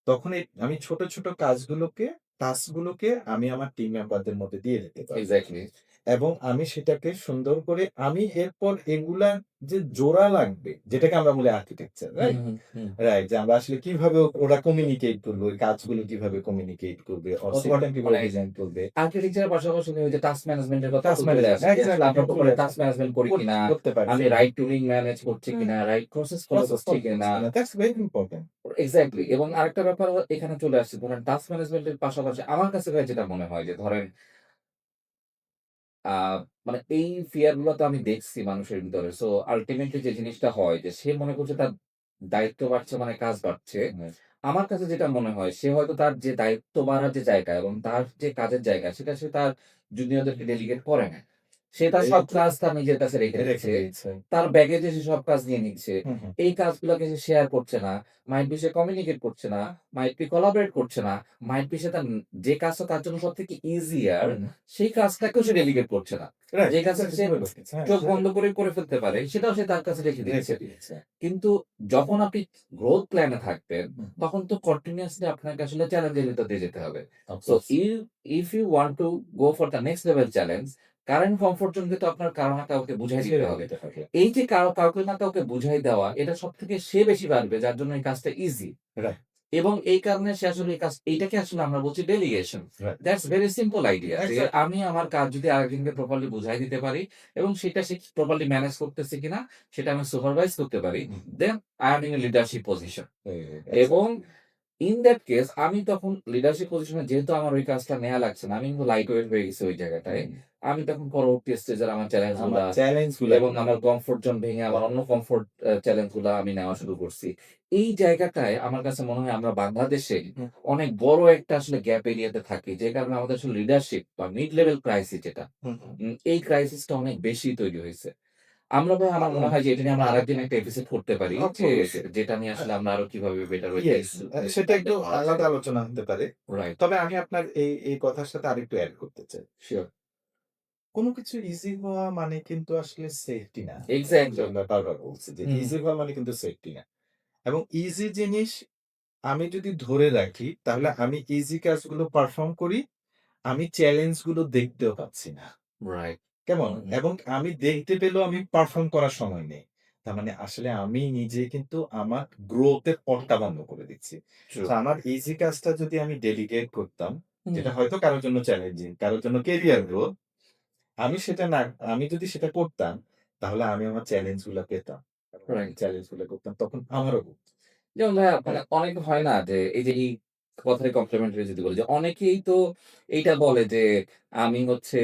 তখন আমি ছোট, ছোট কাজগুলোকে, টাস্ক গুলোকে আমি আমার টিম মেম্বারদের মধ্যে দিয়ে দিতে পারবো।
এক্সাক্টলি।
এবং আমি সেটাকে সুন্দর করে আমি এরপর এগুলা যে জোড়া লাগবে, যেটাকে আমরা বলি আর্কিটেকচার,
হুম,
রাইট?
হুম, হুম।
রাইট, যে আমরা আসলে কিভাবে ওরা কমিউনিকেট করবে, ওই কাজগুলো কিভাবে কমিউনিকেট করবে,
অথবা
সিস্টেম কিভাবে
মানে
ডিজাইন করবে।
আর্কিটেকচারের পাশাপাশি ওই যে টাস্ক ম্যানেজমেন্ট এর কথাও
টাস্ক
তো চলে
ম্যানেজমেন্ট
আসে। যে আসলে আমরা
এক্সাক্টলি
প্রপারলি
চলে
টাস্ক
আসে।
ম্যানেজমেন্ট করি কিনা,
করতে পারছি
আমি
কিনা।
রাইট টুলিং ম্যানেজ করছি
হুম,
কিনা, রাইট প্রসেস ফলো
প্রসেস
করছি
ফলো
কিনা।
করছি কিনা। That's very important.
এক্সাক্টলি। এবং আরেকটা ব্যাপার এখানে চলে আসছে। ধরেন টাস্ক ম্যানেজমেন্ট এর পাশাপাশি আমার কাছে ভাই যেটা মনে হয় যে ধরেন আ মানে এই ফিয়ার গুলো তো আমি দেখছি মানুষের ভিতরে। সো আল্টিমেটলি যে জিনিসটা হয় যে সে মনে করছে তার দায়িত্ব বাড়ছে মানে কাজ বাড়ছে।
হুম,
আমার কাছে যেটা মনে হয় সে হয়তো তার যে দায়িত্ব বাড়ার যে জায়গা এবং তার যে কাজের জায়গা সেটা সে তার জুনিয়রদেরকে ডেলিগেট করে না। সে তার
ভেরি
সব
ট্রু।
কাজ তার নিজের কাছে রেখে
রেখে
দিচ্ছে।
দিয়েছে।
তার ব্যাগেজে সে সব কাজ নিয়ে নিচ্ছে।
হুম, হুম।
এই কাজগুলাকে সে শেয়ার করছে না। মাইট বি সে কমিউনিকেট করছে না। মাইট বি কোলাবরেট করছে না। মাইট বি সে তার যে কাজটা তার জন্য সবথেকে ইজিয়ার
হুম,
সেই কাজটাকেও সে ডেলিগেট করছে না।
রাইট,
যে কাজটা
এক্সাক্টলি
সে
ভাবে বলতেছে। হ্যাঁ,
চোখ
সেটাই।
বন্ধ করে ফেলতে পারে সেটাও সে তার কাছে রেখে দিচ্ছে।
রেখে দিয়েছে।
কিন্তু যখন আপনি গ্রোথ প্ল্যান এ থাকবেন,
হুম,
তখন তো কন্টিনিউয়াসলি আপনাকে আসলে চ্যালেঞ্জের ভিতর দিয়ে যেতে হবে। So
of course.
If you want to go for the next level challenge, current comfort zone কিন্তু আপনার কারো না কাউকে বুঝাই দিতে
ছেড়ে
হবে।
দিতে হবে।
এই যে কাউকে না কাউকে বুঝাই দেওয়া, এটা সবথেকে সে বেশি পারবে যার জন্য এই কাজটা ইজি।
রাইট,
এবং এই কারণে সে আসলে এইটাকে আসলে আমরা বলছি delegation.
Right.
That's very simple idea যে
এক্সাক্টলি।
আমি আমার কাজ যদি আরেকজনকে প্রপারলি বুঝাই দিতে পারি এবং সেটা সে প্রপারলি ম্যানেজ করতেছে কিনা সেটা আমি সুপারভাইজ করতে পারি।
Hmm,
then I am in a leadership position. এবং
এক্সাক্টলি।
ইন দ্যাট কেস আমি তখন লিডারশিপ পজিশনে যেহেতু আমার ওই কাজটা নেয়া লাগছে না, আমি কিন্তু লাইট ওয়েট হয়ে গেছি ওই জায়গাটায়।
হুম।
আমি তখন পরবর্তী স্টেজের আমার চ্যালেঞ্জ
আমার
গুলা
চ্যালেঞ্জ গুলা
এবং
নিলাম।
আমার কমফোর্ট জোন ভেঙে আমার অন্য কমফোর্ট চ্যালেঞ্জ গুলা আমি নেওয়া শুরু করছি। এই জায়গাটায় আমার কাছে মনে হয় আমরা বাংলাদেশে
হুম,
অনেক বড় একটা আসলে গ্যাপ এরিয়াতে থাকি। যে কারণে আমাদের আসলে লিডারশিপ বা মিড লেভেল ক্রাইসিস যেটা,
হুম, হুম।
এই ক্রাইসিসটা অনেক বেশি তৈরি হইছে। আমরা ভাই আমার মনে হয় যে এটা নিয়ে আমরা আরেকদিন একটা এপিসোড করতে পারি। যে
অফকোর্স।
যেটা নিয়ে
আ
আসলে আমরা আরো কিভাবে বেটার ওয়েতে
ইয়েস, সেটা একটু
করা যায়।
আলাদা আলোচনা হতে পারে।
রাইট।
তবে আমি আপনার এই কথার সাথে আরেকটু এড করতে চাই।
সিউর।
কোন কিছু ইজি হওয়া মানে কিন্তু আসলে সেফটি না।
এক্সাক্টলি।
আমরা বারবার বলছি যে
হুম,
ইজি হওয়া মানে কিন্তু সেফটি না। এবং ইজি জিনিস আমি যদি ধরে রাখি তাহলে আমি ইজি কাজগুলো পারফর্ম করি। আমি চ্যালেঞ্জ গুলো দেখতেও পাচ্ছি না।
রাইট।
কেমন?
হুম,
এবং আমি দেখতে পেলেও আমি পারফর্ম করার সময় নেই। তার মানে আসলে আমি নিজে কিন্তু আমার গ্রোথ এর পথটা বন্ধ করে দিচ্ছি।
ট্রু।
তো আমার ইজি কাজটা যদি আমি ডেলিগেট করতাম,
হুম,
যেটা হয়তো কারো জন্য চ্যালেঞ্জিং, কারো জন্য কেরিয়ার গ্রোথ, আমি সেটা না আমি যদি সেটা করতাম, তাহলে আমি আমার চ্যালেঞ্জ গুলা পেতাম। এবং আমি
রাইট।
চ্যালেঞ্জ গুলা করতাম তখন আমারও growth।
যেমন ভাইয়া মানে অনেক হয় না যে এই যে এই কথারই কমপ্লিমেন্টারি যদি বলি যে অনেকেই তো এইটা বলে যে আমি হচ্ছে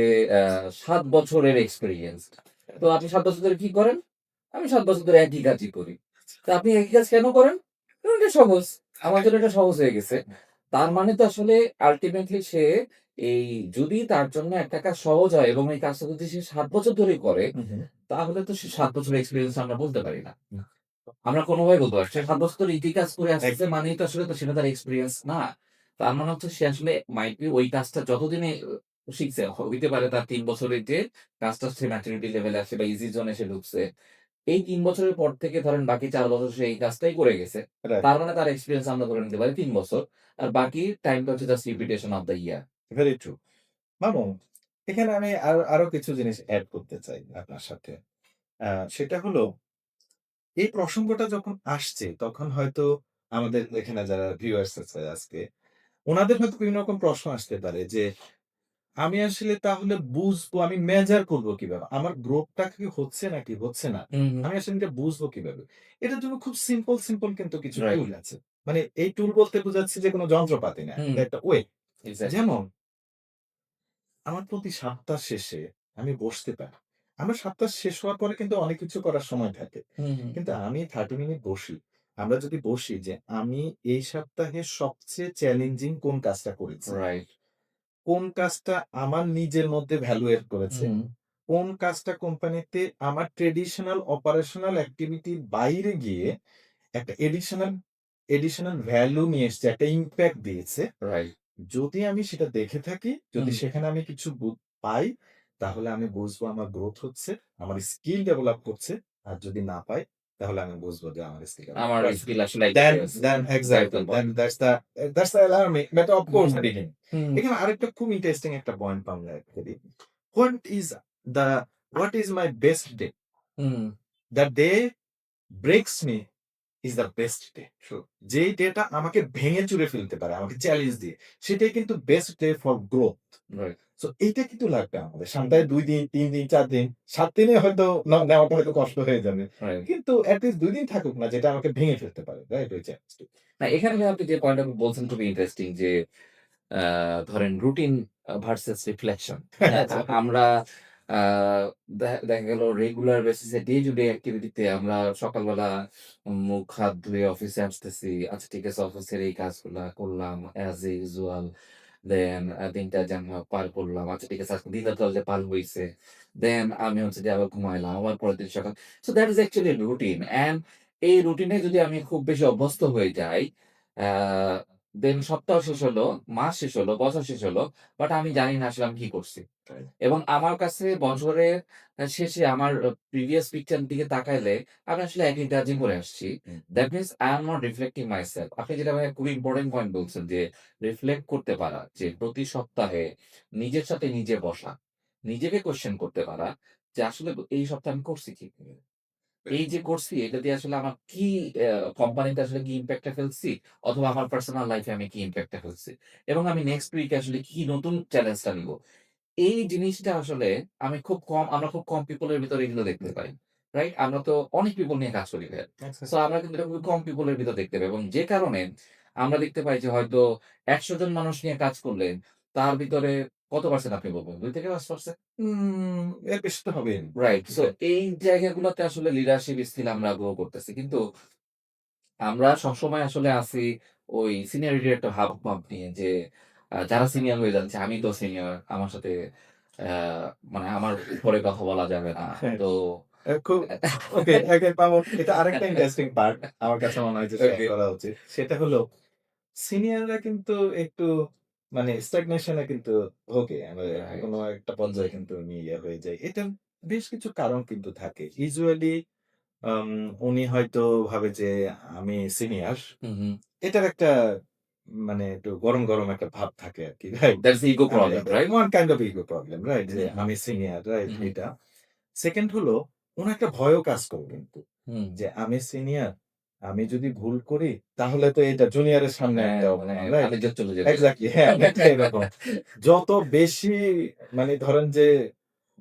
৭ বছরের এক্সপেরিয়েন্সড। তো আপনি ৭ বছর ধরে কি করেন? আমি ৭ বছর ধরে একই কাজই করি। তো আপনি একই কাজ কেন করেন? কারণ এটা সহজ। আমার জন্য এটা সহজ হয়ে গেছে। তার মানে তো আসলে আল্টিমেটলি সে এই যদি তার জন্য একটা কাজ সহজ হয় এবং এই কাজটা যদি সে ৭ বছর ধরেই করে,
হু, হু।
তাহলে তো সে 7 বছরের এক্সপেরিয়েন্স আমরা বলতে পারি না।
হুম।
আমরা কোনভাবেই বলতে পারছি না। ৭ বছর ধরে একই কাজ করে
এক
আসতেছে মানেই তো আসলে তো সেটা তার এক্সপেরিয়েন্স না। তার মানে হচ্ছে সে আসলে মাইট বি ওই কাজটা যতদিনে শিখছে হইতে পারে তার ৩ বছরের যে কাজটা সে ম্যাচুরিটি লেভেলে আসে বা ইজি জোন এ সে ঢুকছে। এই ৩ বছরের পর থেকে ধরেন বাকি ৪ বছর সে এই কাজটাই করে গেছে।
রাইট,
তার মানে তার এক্সপেরিয়েন্স আমরা ধরে নিতে পারি ৩ বছর। আর বাকি টাইমটা হচ্ছে just repetition of the year.
Very true. Mamun, এখানে আমি আরো কিছু জিনিস এড করতে চাই আপনার সাথে। আ সেটা হলো এই প্রসঙ্গটা যখন আসছে তখন হয়তো আমাদের এখানে যারা ভিউয়ার্স আছে আজকে, উনাদের হয়তো বিভিন্ন রকম প্রশ্ন আসতে পারে যে, আমি আসলে তাহলে বুঝবো, আমি মেজার করব কিভাবে? আমার গ্রোথটা কি হচ্ছে নাকি হচ্ছে না?
হুম, হুম।
আমি আসলে এটা বুঝবো কিভাবে? এটার জন্য খুব সিম্পল কিন্তু কিছু
রাইট।
টুল আছে। মানে এই টুল বলতে বোঝাচ্ছি যে কোন যন্ত্রপাতি না।
হুম,
এটা একটা ওয়ে।
এক্সাক্টলি।
যেমন আমার প্রতি সপ্তাহ শেষে আমি বসতে পারি। আমার সপ্তাহ শেষ হওয়ার পরে কিন্তু অনেক কিছু করার সময় থাকে।
হুম, হুম।
কিন্তু আমি 30 মিনিট বসি। আমরা যদি বসি যে আমি এই সপ্তাহে সবচেয়ে চ্যালেঞ্জিং কোন কাজটা করেছি?
রাইট।
কোন কাজটা আমার নিজের মধ্যে ভ্যালু এড করেছে?
হুম,
কোন কাজটা কোম্পানিতে আমার ট্র্যাডিশনাল অপারেশনাল এক্টিভিটির বাইরে গিয়ে একটা এডিশনাল ভ্যালু নিয়ে এসছে, একটা ইমপ্যাক্ট দিয়েছে।
রাইট।
যদি আমি সেটা দেখে থাকি, যদি
হুম।
সেখানে আমি কিছু পাই, তাহলে আমি বুঝবো আমার গ্রোথ হচ্ছে, আমার স্কিল ডেভেলপ করছে। আর যদি না পাই, তাহলে আমি বুঝবো যে আমার স্কিল ডেভেলপ
আমার
করেছে।
স্কিল আসলে
Then
experience.
then
right
exactly.
On
Then
point.
that's the alarming. But of course
hmm,
beginning.
হুম,
এখানে আরেকটা খুব ইন্টারেস্টিং একটা পয়েন্ট পাবো actually. What is the what is my best day?
Hmm.
The day breaks me is the best day.
True.
যেই ডেটা আমাকে ভেঙে চুরে ফেলতে পারে, আমাকে চ্যালেঞ্জ দিয়ে, সেটাই কিন্তু best day for growth.
Right,
so এইটা কিন্তু লাগবে আমাদের। সপ্তাহে ২ দিন, ৩ দিন, ৪ দিন, ৭ দিনে হয়তো নেওয়াটা হয়তো কষ্ট হয়ে যাবে।
রাইট।
কিন্তু এট লিস্ট ২ দিন থাকুক না যেটা আমাকে ভেঙে ফেলতে পারে। রাইট? ওই চ্যালেঞ্জটা।
না এখানে ভাই আপনি যে পয়েন্টটা বলছেন খুবই ইন্টারেস্টিং যে আ ধরেন রুটিন ভার্সাস রিফ্লেকশন। হ্যাঁ?
আচ্ছা।
আমরা আ দেখা গেল রেগুলার বেসিস এ ডে টু ডে অ্যাক্টিভিটি তে আমরা সকালবেলা মুখ হাত ধুয়ে অফিসে আসতেছি। আচ্ছা ঠিক আছে অফিসের এই কাজগুলা করলাম অ্যাজ ইউজুয়াল। দেন দিনটা যেমন পার করলাম। আচ্ছা ঠিক আছে আজকে দিনটা তাহলে পার হইছে। দেন আমি হচ্ছে যে আবার ঘুমাইলাম। আবার পরের দিন সকাল। So that is actually routine and এই রুটিনে যদি আমি খুব বেশি অভ্যস্ত হয়ে যাই, আ দেন সপ্তাহ শেষ হলো, মাস শেষ হলো, বছর শেষ হলো। বাট আমি জানি না আসলে আমি কি করছি।
রাইট।
এবং আমার কাছে বছরের শেষে আমার প্রিভিয়াস পিকচার দিকে তাকাইলে আমি আসলে একই কাজই করে আসছি।
Hmm.
That means I am not reflecting myself. আপনি যেটা ভাইয়া খুবই ইম্পোর্টেন্ট পয়েন্ট বলছেন যে রিফ্লেক্ট করতে পারা। যে প্রতি সপ্তাহে নিজের সাথে নিজে বসা। নিজেকে কোয়েশ্চেন করতে পারা যে আসলে এই সপ্তাহে আমি করছি কি? এই যে করছি এটা দিয়ে আসলে আমার কি অ্যা কোম্পানিতে আসলে কি ইমপ্যাক্ট টা ফেলছি? অথবা আমার পার্সোনাল লাইফ এ আমি কি ইমপ্যাক্ট টা ফেলছি? এবং আমি নেক্সট উইক এ আসলে কি নতুন চ্যালেঞ্জ টা নিবো? এই জিনিসটা আসলে আমরা খুব কম পিপল এর ভিতরে এগুলো দেখতে পাই। রাইট? আমরা তো অনেক পিপল নিয়ে কাজ করি ভাইয়া।
আচ্ছা।
সো আমরা কিন্তু এটা খুবই কম পিপল এর ভিতর দেখতে পাই এবং যে কারণে আমরা দেখতে পাই যে হয়তো ১০০ জন মানুষ নিয়ে কাজ করলে তার ভিতরে কত পার্সেন্ট আপনি বলবেন? ২ থেকে ৫%?
এর বেশি তো হবেই।
রাইট। সো এই জায়গাগুলোতে আসলে লিডারশিপ স্কিল আমরা গ্রো করতেছি। কিন্তু আমরা সবসময় আসলে আছি ওই সিনিয়রিটির একটা ভাব নিয়ে যে যারা সিনিয়র হয়ে যাচ্ছে, আমি তো সিনিয়র। আমার সাথে আ মানে আমার উপরে কথা বলা যাবে না।
হ্যাঁ,
তো
খুব ওকে, ওকে পাবন। এটা আরেকটা ইন্টারেস্টিং পার্ট আমার কাছে মনে হয় যে শেয়ার
ওকে।
করা উচিত। সেটা হলো সিনিয়ররা কিন্তু একটু মানে স্ট্যাগনেশন এ কিন্তু ভোগে।
রাইট।
কোনো একটা
হুম,
পর্যায়ে কিন্তু উনি হয়ে যায়। এটার বেশ কিছু কারণ কিন্তু থাকে। ইউজুয়ালি আম উনি হয়তো ভাবে যে আমি সিনিয়র।
হুম, হুম।
এটার একটা মানে একটু গরম একটা ভাব থাকে আরকি। রাইট?
দ্যাটস ইগো প্রবলেম,
এটা
right?
One kind of ego problem, right? যে
হুম, হুম,
আমি সিনিয়র, রাইট?
হুম, হুম,
এটা। সেকেন্ড হলো উনার একটা ভয়ও কাজ করে কিন্তু।
হুম।
যে আমি সিনিয়র, আমি যদি ভুল করি তাহলে তো এটা জুনিয়রের সামনে
হ্যাঁ,
একটা
মানে
অপমান, রাইট?
মান-ইজ্জত চলে যাবে।
এক্সাক্টলি হ্যাঁ, অনেকটা এরকম। যত বেশি মানে ধরেন যে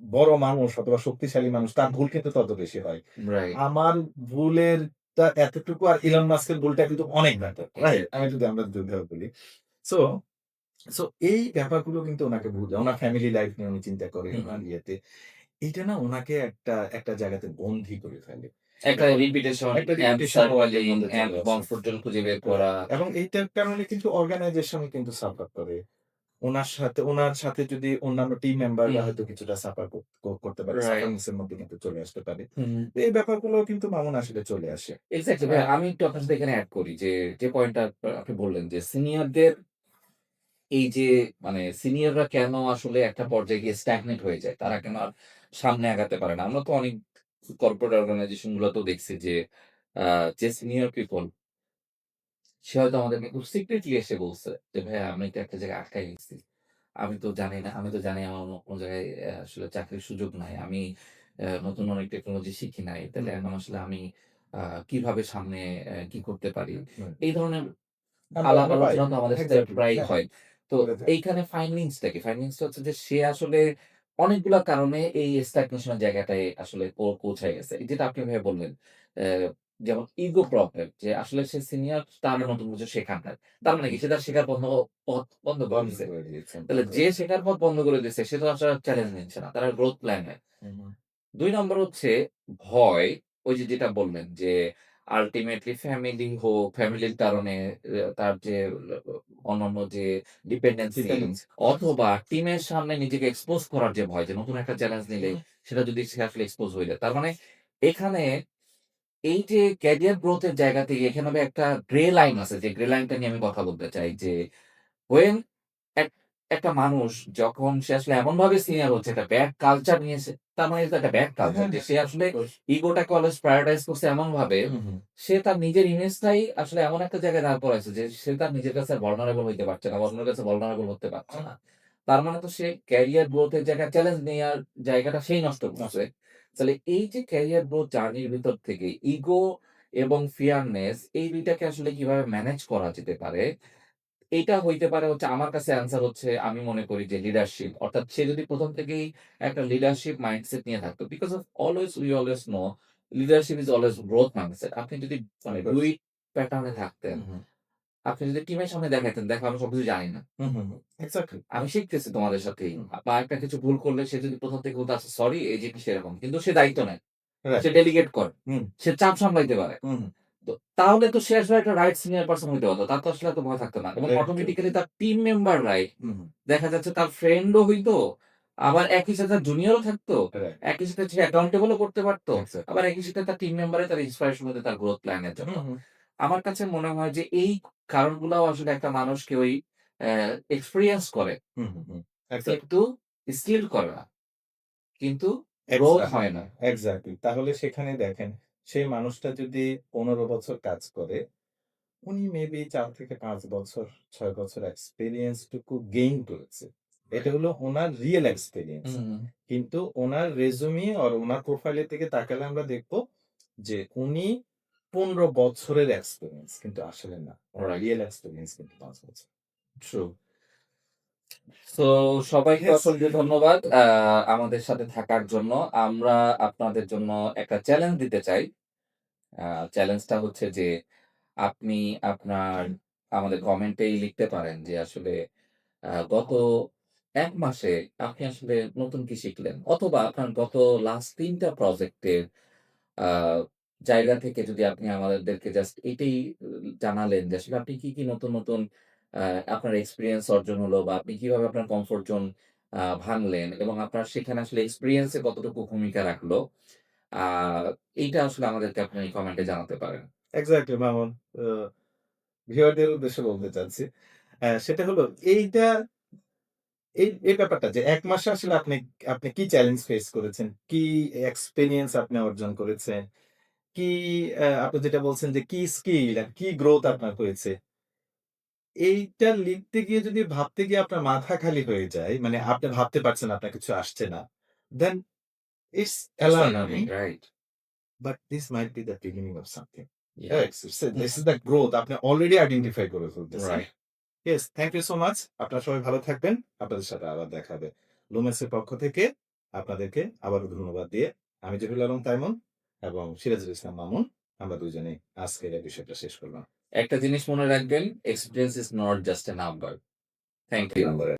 বড় মানুষ অথবা শক্তিশালী মানুষ তার ভুল কিন্তু তত বেশি হয়।
রাইট।
আমার ভুলের এতটুকু আর ইলন মাস্কের ভুলটা কিন্তু অনেক বেটার, রাইট? আমরা যদি বলি। সো সো এই ব্যাপারগুলো কিন্তু উনাকে বুঝায়। উনার ফ্যামিলি লাইফ নিয়ে উনি চিন্তা করে
হুম, হুম।
উনার ইয়েতে। এইটা না উনাকে একটা জায়গাতে বন্দী করে ফেলে।
একটা
এখন
রিপিটেশন
একটা
অ্যান্ড
রিপিটেশন ওয়ার্ক এর
সার্কেলিং
মধ্যে
অ্যান্ড
চলে আসে।
কমফোর্ট জোন খুঁজে বের করা।
রাইট। এবং এইটার কারণে কিন্তু অর্গানাইজেশন কিন্তু সাফার করে। উনার সাথে যদি অন্যান্য টিম মেম্বাররা
হুম,
হয়তো কিছুটা সাফার করতে পারে।
রাইট।
সাফারেন্স এর মধ্যে কিন্তু চলে আসতে পারে।
হুম।
তো এই ব্যাপারগুলো কিন্তু মামুন আসলে চলে আসে।
এক্সাক্টলি
আ
ভাই আমি একটু আপনার সাথে এখানে এড করি যে, যে পয়েন্টটা আপনি বললেন যে সিনিয়রদের এই যে মানে সিনিয়ররা কেন আসলে একটা পর্যায়ে গিয়ে স্ট্যাগনেট হয়ে যায়? তারা কেন আর সামনে আগাতে পারে না? আমরা তো অনেক কর্পোরেট অর্গানাইজেশন গুলোতেও দেখছি যে আ যে সিনিয়র পিপল সে হয়তো আমাদেরকে খুব সিক্রেটলি এসে বলছে যে, "ভাইয়া আমি তো একটা জায়গায় আটকায় গেছি। আমি তো জানি না। আমি তো জানি আমার অন্য কোনো জায়গায় আসলে চাকরির সুযোগ নাই। আমি নতুন অনেক টেকনোলজি শিখি নাই। তাইলে
হুম,
এখন আসলে আমি আ কিভাবে সামনে কি করতে পারি?"
হুম।
এই ধরনের
আমরা পাই।
আলোচনা তো আমাদের সাথে
এক্সাক্টলি
প্রায়ই
হ্যাঁ,
হয়। তো
করে থাকি।
এইখানে ফাইন্ডিংস টা কি? ফাইন্ডিংস টা হচ্ছে যে সে আসলে অনেকগুলা কারণে এই স্ট্যাগনেশন এর জায়গাটায় আসলে পৌঁছায় গেছে। যেটা আপনি ভাইয়া বললেন। যেমন ইগো প্রবলেম যে আসলে সে সিনিয়র তার নতুন কিছু শেখার নাই। তার মানে কি সে তার শেখার পথ বন্ধ করে
বন্ধ
দিছে।
করে দিয়েছেন।
তাহলে যে শেখার পথ বন্ধ করে দিছে সে তো আসলে চ্যালেঞ্জ নিচ্ছে না। তার গ্রোথ প্ল্যান নাই।
হুম, হুম।
২ নম্বর হচ্ছে ভয়। ওই যে যেটা বললেন যে আল্টিমেটলি ফ্যামিলির কারণে তার যে অন্যান্য যে ডিপেন্ডেন্সি
ডিপেন্ডেন্স।
অথবা টিমের সামনে নিজেকে এক্সপোজ করার যে ভয় যে নতুন একটা চ্যালেঞ্জ নিলে সেটা যদি সে আসলে এক্সপোজ হয়ে যায়। তার মানে এখানে এই যে ক্যারিয়ার গ্রোথ এর জায়গা থেকে এখানে একটা গ্রে লাইন আছে যে গ্রে লাইনটা নিয়ে আমি কথা বলতে চাই যে when এক একটা মানুষ যখন সে আসলে এমনভাবে সিনিয়র হচ্ছে একটা ব্যাড কালচার নিয়েছে, তার মানে এটা একটা ব্যাড কালচার
হ্যাঁ,
যে
হ্যাঁ,
সে আসলে
of course।
ইগোটাকে অলওয়েজ প্রায়োরিটাইজ করছে এমনভাবে,
হুম, হুম।
সে তার নিজের ইমেজটাই আসলে এমন একটা জায়গায় দাঁড় করাইছে যে সে তার নিজের কাছে ভালনারেবল হইতে পারছে না, অন্যের কাছে ভালনারেবল হতে পারছে না। তার মানে তো সে ক্যারিয়ার গ্রোথ এর জায়গায় চ্যালেঞ্জ নেয়ার জায়গাটা সেই নষ্ট করছে। তাহলে এই যে ক্যারিয়ার গ্রোথ জার্নির ভিতর থেকে ইগো এবং ফিয়ারনেস এই ২ টাকে আসলে কিভাবে ম্যানেজ করা যেতে পারে? এইটা হইতে পারে হচ্ছে আমার কাছে অ্যান্সার হচ্ছে আমি মনে করি যে লিডারশিপ। অর্থাৎ সে যদি ১ম থেকেই একটা লিডারশিপ মাইন্ডসেট নিয়ে থাকতো। Because of we always know leadership is always growth mindset. আপনি যদি
Of
মানে
course।
২ প্যাটার্ন এ থাকতেন,
হুম, হুম।
আপনি যদি টিমের সামনে দেখাইতেন, "দেখো আমি সবকিছু জানি না।
হুম, হুম, হুম। এক্সাক্টলি।
আমি শিখতেছি তোমাদের সাথেই।"
হুম।
বা একটা কিছু ভুল করলে সে যদি ১ম থেকে বলতো, "আচ্ছা সরি এই জিনিসটা এরকম।" কিন্তু সে দায়িত্ব নেয়। সে
রাইট।
ডেলিগেট করে।
হুম,
সে চাপ সামলাইতে পারে।
হুম, হুম।
তো তাহলে তো সে আসলে একটা রাইট সিনিয়র পারসন হইতে পারত। তার তো আসলে এত ভয় থাকতো না। এবং
ভেরি ট্রু।
অটোমেটিক্যালি তার টিম মেম্বাররাই
হুম, হুম।
দেখা যাচ্ছে তার ফ্রেন্ডও হইতো, আবার একই সাথে তার জুনিয়রও থাকতো,
রাইট।
একই সাথে সে অ্যাকাউন্টেবল ও করতে পারত।
এক্সাক্টলি।
আবার একই সাথে তার টিম মেম্বারই তার ইন্সপিরেশন হতো তার গ্রোথ প্ল্যান এর জন্য।
হুম, হুম।
আমার কাছে মনে হয় যে এই কারণগুলাও আসলে একটা মানুষকে ওই এক্সপেরিয়েন্স করে।
হুম, হুম, হুম। এক্সাক্টলি।
কিন্তু স্কিল করে না। কিন্তু গ্রোথ
এক্সাক্টলি,
হয় না।
এক্সাক্টলি। তাহলে সেখানে দেখেন, সেই মানুষটা যদি ১৫ বছর কাজ করে, উনি মেবি ৪ থেকে ৫ বছর, ৬ বছর এক্সপেরিয়েন্স টুকু গেইন করেছে। এটা হলো উনার রিয়াল এক্সপেরিয়েন্স।
হুম,
কিন্তু উনার রেজুমে আর উনার প্রোফাইলের দিকে তাকালে আমরা দেখব যে উনি ১৫ বছরের এক্সপেরিয়েন্স। কিন্তু আসলে না। উনার
রাইট,
রিয়াল এক্সপেরিয়েন্স কিন্তু ৫ বছর।
ট্রু। সো সবাইকে
ইয়েস।
অসংখ্য ধন্যবাদ আমাদের সাথে থাকার জন্য। আমরা আপনাদের জন্য একটা চ্যালেঞ্জ দিতে চাই। আ চ্যালেঞ্জটা হচ্ছে যে আপনি আপনার আমাদের কমেন্টেই লিখতে পারেন যে আসলে গত ১ মাসে আপনি আসলে নতুন কি শিখলেন? অথবা আপনার গত লাস্ট ৩ টা প্রজেক্টের আ জায়গা থেকে যদি আপনি আমাদেরকে জাস্ট এটাই জানালেন যে আসলে আপনি কি নতুন আ আপনার এক্সপেরিয়েন্স অর্জন হলো বা আপনি কিভাবে আপনার কমফোর্ট জোন ভাঙলেন এবং আপনার সেখানে আসলে এক্সপেরিয়েন্স এ কতটুকু ভূমিকা রাখলো? আ এইটা আসলে আমাদেরকে আপনি কমেন্টে জানাতে পারেন।
এক্সাক্টলি মামুন। আ ভিউয়ারদের উদ্দেশ্যে বলতে চাচ্ছি। সেটা হলো এইটা এই ব্যাপারটা যে ১ মাসে আসলে আপনি আপনি কি চ্যালেঞ্জ ফেস করেছেন? কি এক্সপেরিয়েন্স আপনি অর্জন করেছেন? কি আপনি যেটা বলছেন যে কি স্কিল আর কি গ্রোথ আপনার হয়েছে? এইটা লিখতে গিয়ে যদি ভাবতে গিয়ে আপনার মাথা খালি হয়ে যায়, মানে আপনি ভাবতে পারছেন আপনার কিছু আসছে না। Then it's
it's
alarming,
alarming, right?
But this might be the beginning of something.
Yeah,
yes, this is the growth আপনি অলরেডি আইডেন্টিফাই করে ফেলতেছেন।
Right.
Yes, thank you so much. আপনারা সবাই ভালো থাকবেন। আপনাদের সাথে আবার দেখা হবে। লুমেন্সের পক্ষ থেকে আপনাদেরকে আবারও ধন্যবাদ দিয়ে আমি জহিরুল আলম তাইমুন এবং সিরাজুল ইসলাম মামুন আমরা দুজনেই আজকের এই বিষয়টা শেষ করলাম।
একটা জিনিস মনে রাখবেন, experience is not just a number. Thank you.
নাম্বারে